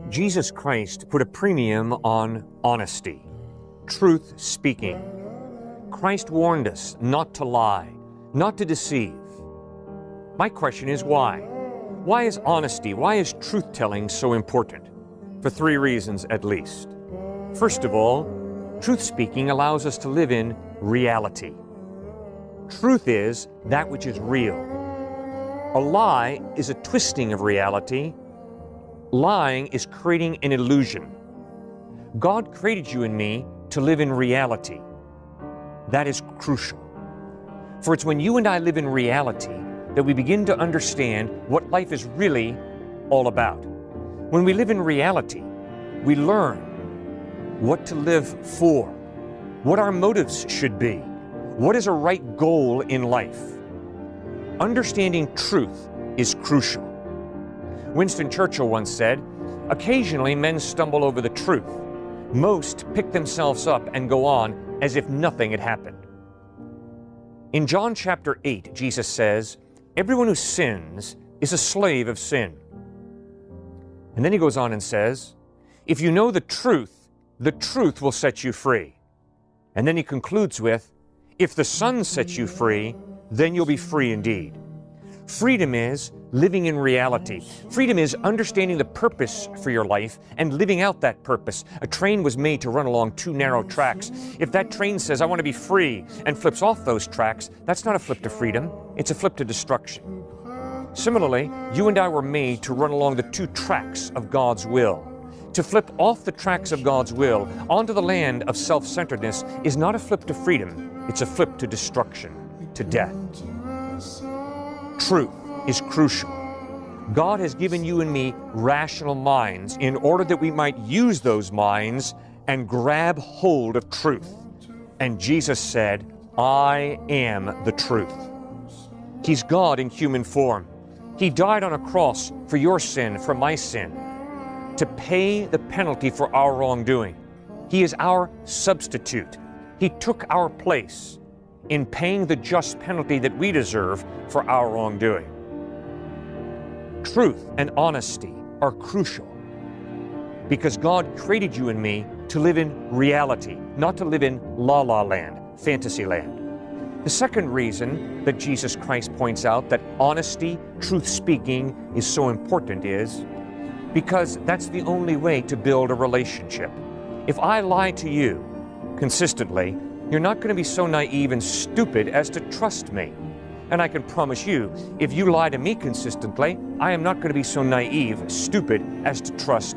Jesus Christ put a premium on honesty, truth speaking. Christ warned us not to lie, not to deceive. My question is why? Why is honesty, why is truth-telling so important? For three reasons at least. First of all, truth-speaking allows us to live in reality. Truth is that which is real. A lie is a twisting of reality. Lying is creating an illusion. God created you and me to live in reality. That is crucial. For it's when you and I live in reality that we begin to understand what life is really all about. When we live in reality, we learn what to live for, what our motives should be, what is a right goal in life. Understanding truth is crucial. Winston Churchill once said, "Occasionally men stumble over the truth. Most pick themselves up and go on as if nothing had happened." In John chapter 8, Jesus says, "Everyone who sins is a slave of sin." And then he goes on and says, "If you know the truth will set you free." And then he concludes with, "If the Son sets you free, then you'll be free indeed." Freedom is living in reality. Freedom is understanding the purpose for your life and living out that purpose. A train was made to run along two narrow tracks. If that train says, "I want to be free," and flips off those tracks, that's not a flip to freedom, it's a flip to destruction. Similarly, you and I were made to run along the two tracks of God's will. To flip off the tracks of God's will onto the land of self-centeredness is not a flip to freedom, it's a flip to destruction, to death. Truth is crucial. God has given you and me rational minds in order that we might use those minds and grab hold of truth. And Jesus said, "I am the truth." He's God in human form. He died on a cross for your sin, for my sin, to pay the penalty for our wrongdoing. He is our substitute. He took our place in paying the just penalty that we deserve for our wrongdoing. Truth and honesty are crucial because God created you and me to live in reality, not to live in la-la land, fantasy land. The second reason that Jesus Christ points out that honesty, truth-speaking is so important is because that's the only way to build a relationship. If I lie to you consistently, you're not going to be so naive and stupid as to trust me. And I can promise you, if you lie to me consistently, I am not going to be so naive, stupid as to trust